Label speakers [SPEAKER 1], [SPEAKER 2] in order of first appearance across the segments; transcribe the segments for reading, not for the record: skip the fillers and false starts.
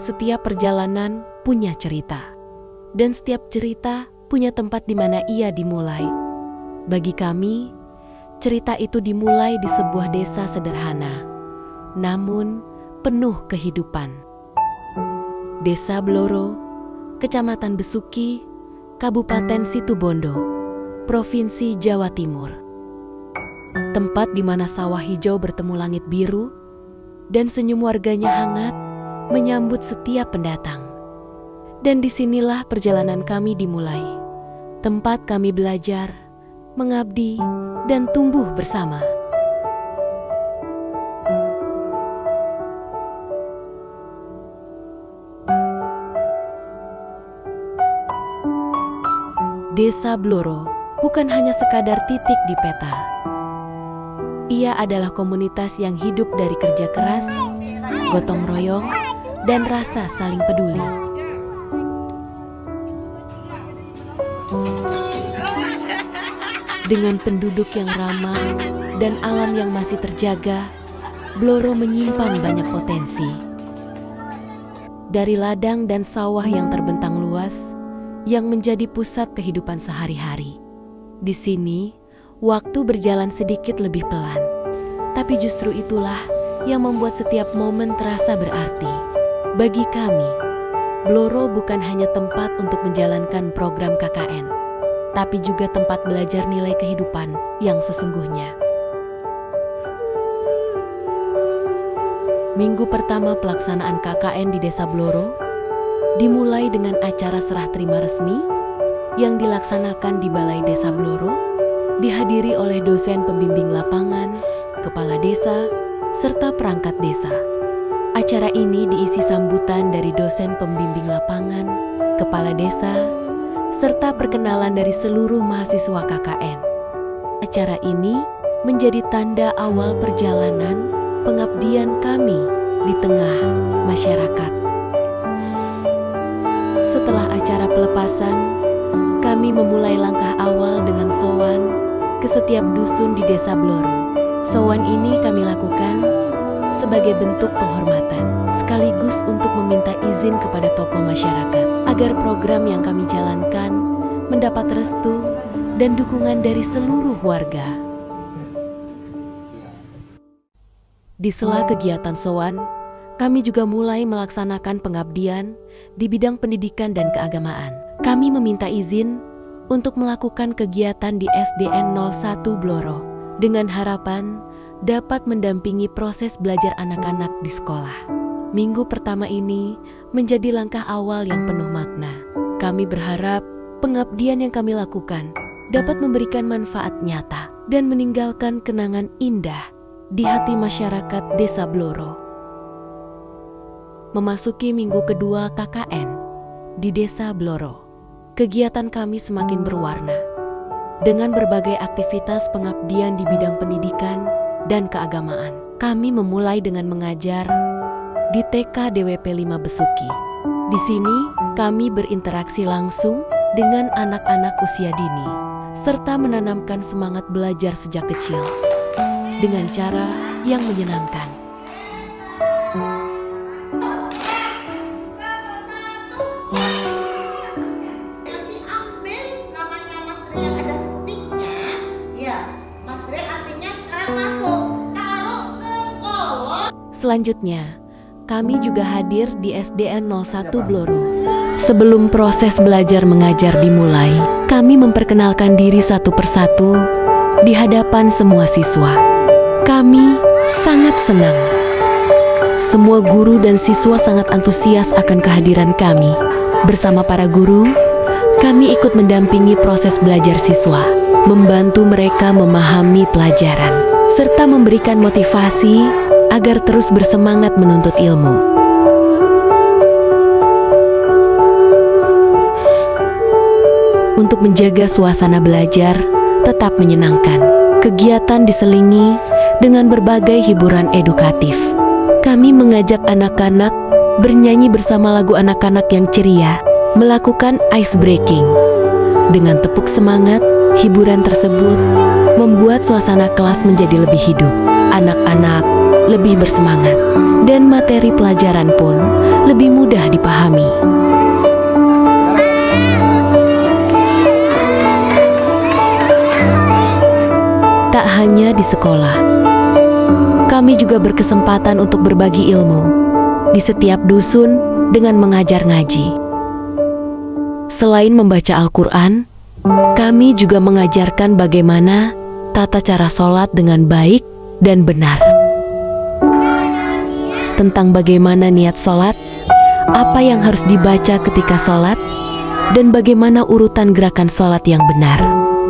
[SPEAKER 1] Setiap perjalanan punya cerita, dan setiap cerita punya tempat di mana ia dimulai. Bagi kami, cerita itu dimulai di sebuah desa sederhana, namun penuh kehidupan. Desa Bloro, Kecamatan Besuki, Kabupaten Situbondo, Provinsi Jawa Timur. Tempat di mana sawah hijau bertemu langit biru, dan senyum warganya hangat menyambut setiap pendatang. Dan disinilah perjalanan kami dimulai. Tempat kami belajar, mengabdi, dan tumbuh bersama. Desa Bloro bukan hanya sekadar titik di peta. Ia adalah komunitas yang hidup dari kerja keras, gotong royong, dan rasa saling peduli. Dengan penduduk yang ramah dan alam yang masih terjaga, Bloro menyimpan banyak potensi. Dari ladang dan sawah yang terbentang luas, yang menjadi pusat kehidupan sehari-hari. Di sini, waktu berjalan sedikit lebih pelan, tapi justru itulah yang membuat setiap momen terasa berarti. Bagi kami, Bloro bukan hanya tempat untuk menjalankan program KKN, tapi juga tempat belajar nilai kehidupan yang sesungguhnya. Minggu pertama pelaksanaan KKN di Desa Bloro dimulai dengan acara serah terima resmi yang dilaksanakan di Balai Desa Bloro, dihadiri oleh dosen pembimbing lapangan, kepala desa, serta perangkat desa. Acara ini diisi sambutan dari dosen pembimbing lapangan, kepala desa, serta perkenalan dari seluruh mahasiswa KKN. Acara ini menjadi tanda awal perjalanan pengabdian kami di tengah masyarakat. Setelah acara pelepasan, kami memulai langkah awal dengan sowan ke setiap dusun di Desa Bloro. Sowan ini kami lakukan sebagai bentuk penghormatan, sekaligus untuk meminta izin kepada tokoh masyarakat agar program yang kami jalankan mendapat restu dan dukungan dari seluruh warga. Di sela kegiatan sowan, kami juga mulai melaksanakan pengabdian di bidang pendidikan dan keagamaan. Kami meminta izin untuk melakukan kegiatan di SDN 01 Bloro dengan harapan dapat mendampingi proses belajar anak-anak di sekolah. Minggu pertama ini menjadi langkah awal yang penuh makna. Kami berharap pengabdian yang kami lakukan dapat memberikan manfaat nyata dan meninggalkan kenangan indah di hati masyarakat Desa Bloro. Memasuki minggu kedua KKN di Desa Bloro, kegiatan kami semakin berwarna dengan berbagai aktivitas pengabdian di bidang pendidikan dan keagamaan. Kami memulai dengan mengajar di TK DWP 5 Besuki. Di sini, kami berinteraksi langsung dengan anak-anak usia dini, serta menanamkan semangat belajar sejak kecil dengan cara yang menyenangkan. Selanjutnya, kami juga hadir di SDN 01 Bloro. Sebelum proses belajar mengajar dimulai, kami memperkenalkan diri satu persatu di hadapan semua siswa. Kami sangat senang. Semua guru dan siswa sangat antusias akan kehadiran kami. Bersama para guru, kami ikut mendampingi proses belajar siswa, membantu mereka memahami pelajaran, serta memberikan motivasi agar terus bersemangat menuntut ilmu. Untuk menjaga suasana belajar tetap menyenangkan, kegiatan diselingi dengan berbagai hiburan edukatif. Kami mengajak anak-anak bernyanyi bersama lagu anak-anak yang ceria, melakukan ice breaking. Dengan tepuk semangat, hiburan tersebut membuat suasana kelas menjadi lebih hidup. Anak-anak lebih bersemangat, dan materi pelajaran pun lebih mudah dipahami. Tak hanya di sekolah, kami juga berkesempatan untuk berbagi ilmu di setiap dusun dengan mengajar ngaji. Selain membaca Al-Quran, kami juga mengajarkan bagaimana tata cara sholat dengan baik dan benar. Tentang bagaimana niat sholat, apa yang harus dibaca ketika sholat, dan bagaimana urutan gerakan sholat yang benar.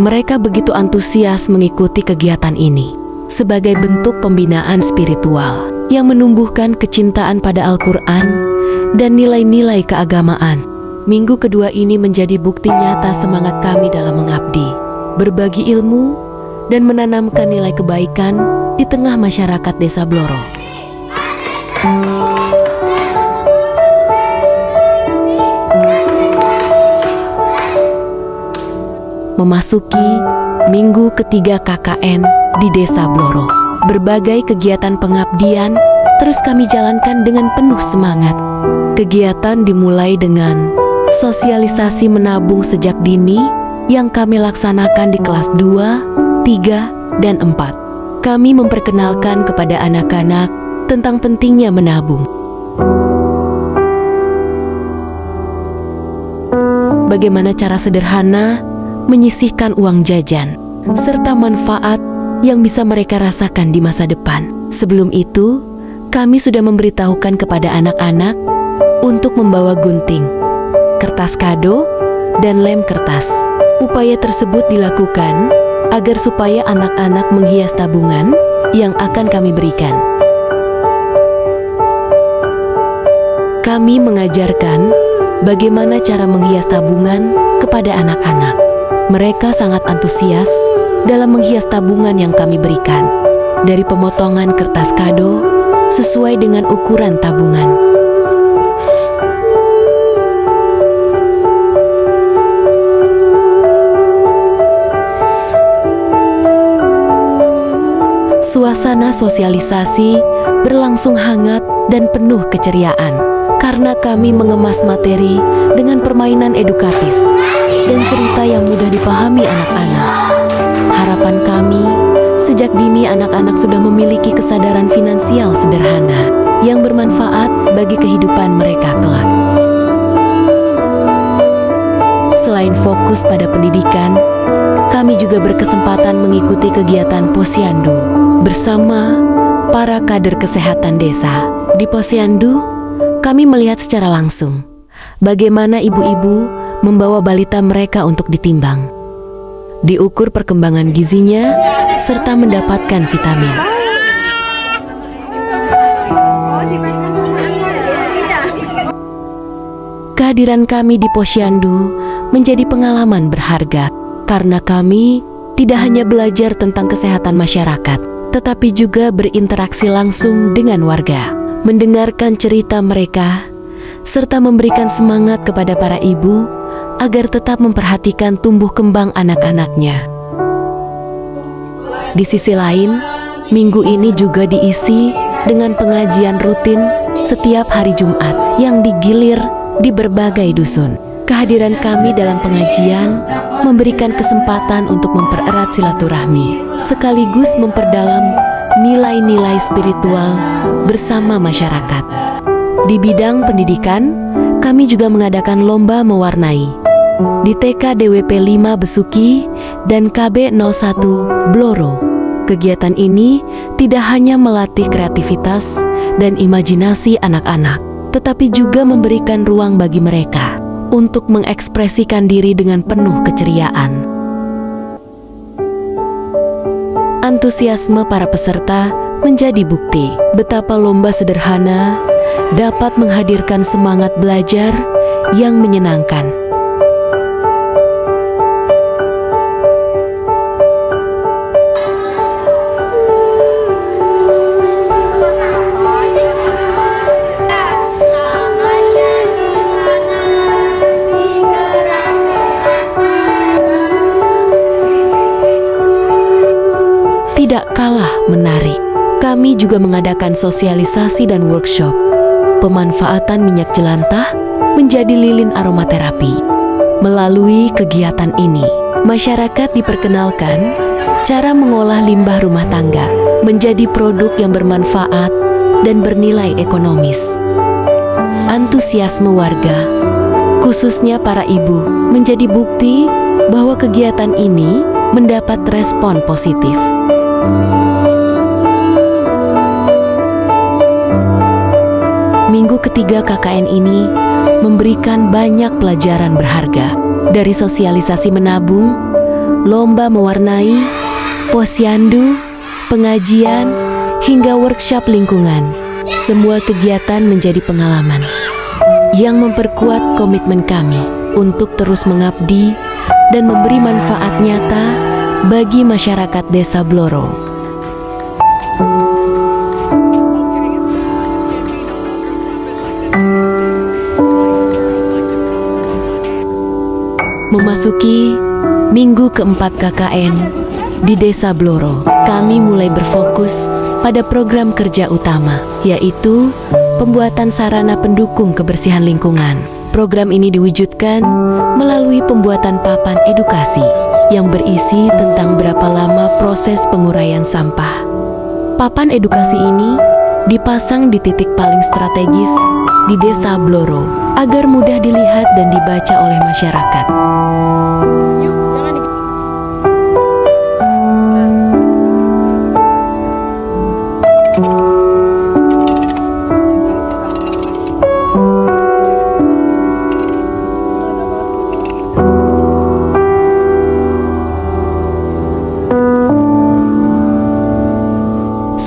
[SPEAKER 1] Mereka begitu antusias mengikuti kegiatan ini sebagai bentuk pembinaan spiritual yang menumbuhkan kecintaan pada Al-Quran dan nilai-nilai keagamaan. Minggu kedua ini menjadi bukti nyata semangat kami dalam mengabdi, berbagi ilmu, dan menanamkan nilai kebaikan di tengah masyarakat Desa Bloro. Memasuki minggu ketiga KKN di Desa Bloro, berbagai kegiatan pengabdian terus kami jalankan dengan penuh semangat. Kegiatan dimulai dengan sosialisasi menabung sejak dini yang kami laksanakan di kelas 2, 3, dan 4. Kami memperkenalkan kepada anak-anak tentang pentingnya menabung. Bagaimana cara sederhana menyisihkan uang jajan, serta manfaat yang bisa mereka rasakan di masa depan. Sebelum itu, kami sudah memberitahukan kepada anak-anak untuk membawa gunting, kertas kado, dan lem kertas. Upaya tersebut dilakukan agar supaya anak-anak menghias tabungan yang akan kami berikan. Kami mengajarkan bagaimana cara menghias tabungan kepada anak-anak. Mereka sangat antusias dalam menghias tabungan yang kami berikan, dari pemotongan kertas kado sesuai dengan ukuran tabungan. Suasana sosialisasi berlangsung hangat dan penuh keceriaan karena kami mengemas materi dengan permainan edukatif dan cerita yang mudah dipahami anak-anak. Harapan kami, sejak dini anak-anak sudah memiliki kesadaran finansial sederhana yang bermanfaat bagi kehidupan mereka kelak. Selain fokus pada pendidikan, kami juga berkesempatan mengikuti kegiatan Posyandu bersama para kader kesehatan desa. Di Posyandu, kami melihat secara langsung bagaimana ibu-ibu membawa balita mereka untuk ditimbang, diukur perkembangan gizinya, serta mendapatkan vitamin. Kehadiran kami di Posyandu menjadi pengalaman berharga karena kami tidak hanya belajar tentang kesehatan masyarakat, tetapi juga berinteraksi langsung dengan warga, mendengarkan cerita mereka, serta memberikan semangat kepada para ibu agar tetap memperhatikan tumbuh kembang anak-anaknya. Di sisi lain, minggu ini juga diisi dengan pengajian rutin setiap hari Jumat yang digilir di berbagai dusun. Kehadiran kami dalam pengajian memberikan kesempatan untuk mempererat silaturahmi, sekaligus memperdalam nilai-nilai spiritual bersama masyarakat. Di bidang pendidikan, kami juga mengadakan lomba mewarnai di TK DWP 5 Besuki dan KB 01 Bloro. Kegiatan ini tidak hanya melatih kreativitas dan imajinasi anak-anak, tetapi juga memberikan ruang bagi mereka untuk mengekspresikan diri dengan penuh keceriaan. Antusiasme para peserta menjadi bukti betapa lomba sederhana dapat menghadirkan semangat belajar yang menyenangkan. Tidak kalah menarik, kami juga mengadakan sosialisasi dan workshop pemanfaatan minyak jelantah menjadi lilin aromaterapi. Melalui kegiatan ini, masyarakat diperkenalkan cara mengolah limbah rumah tangga menjadi produk yang bermanfaat dan bernilai ekonomis. Antusiasme warga, khususnya para ibu, menjadi bukti bahwa kegiatan ini mendapat respon positif. Minggu ketiga KKN ini memberikan banyak pelajaran berharga, dari sosialisasi menabung, lomba mewarnai, posyandu, pengajian, hingga workshop lingkungan. Semua kegiatan menjadi pengalaman yang memperkuat komitmen kami untuk terus mengabdi dan memberi manfaat nyata bagi masyarakat Desa Bloro. Memasuki minggu keempat KKN di Desa Bloro, kami mulai berfokus pada program kerja utama, yaitu pembuatan sarana pendukung kebersihan lingkungan. Program ini diwujudkan melalui pembuatan papan edukasi yang berisi tentang berapa lama proses penguraian sampah. Papan edukasi ini dipasang di titik paling strategis di Desa Bloro agar mudah dilihat dan dibaca oleh masyarakat.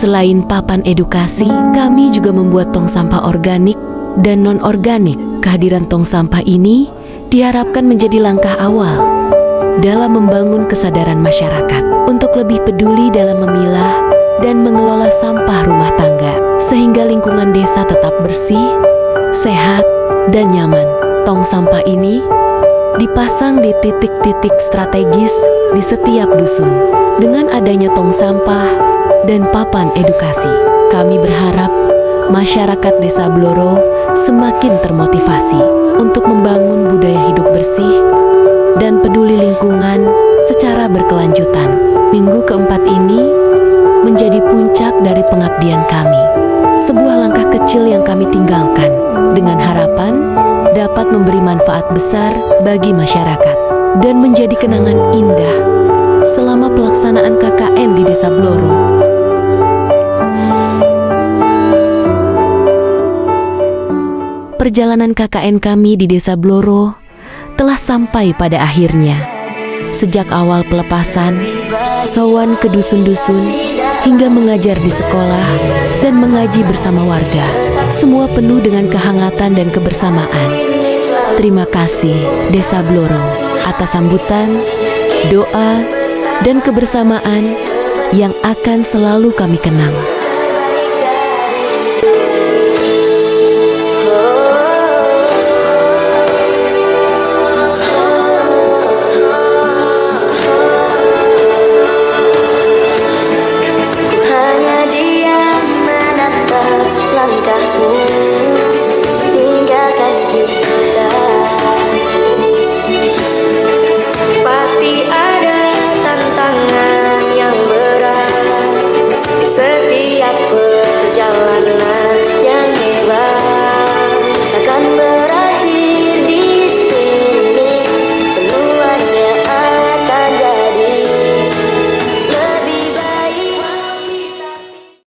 [SPEAKER 1] Selain papan edukasi, kami juga membuat tong sampah organik dan non-organik. Kehadiran tong sampah ini diharapkan menjadi langkah awal dalam membangun kesadaran masyarakat untuk lebih peduli dalam memilah dan mengelola sampah rumah tangga, sehingga lingkungan desa tetap bersih, sehat, dan nyaman. Tong sampah ini dipasang di titik-titik strategis di setiap dusun. Dengan adanya tong sampah dan papan edukasi, kami berharap masyarakat Desa Bloro semakin termotivasi untuk membangun budaya hidup bersih dan peduli lingkungan secara berkelanjutan. Minggu keempat ini menjadi puncak dari pengabdian kami, sebuah langkah kecil yang kami tinggalkan dengan harapan dapat memberi manfaat besar bagi masyarakat dan menjadi kenangan indah selama pelaksanaan KKN di Desa Bloro. Perjalanan KKN kami di Desa Bloro telah sampai pada akhirnya. Sejak awal pelepasan, sowan ke dusun-dusun, hingga mengajar di sekolah dan mengaji bersama warga, semua penuh dengan kehangatan dan kebersamaan. Terima kasih Desa Bloro atas sambutan, doa, dan kebersamaan yang akan selalu kami kenang.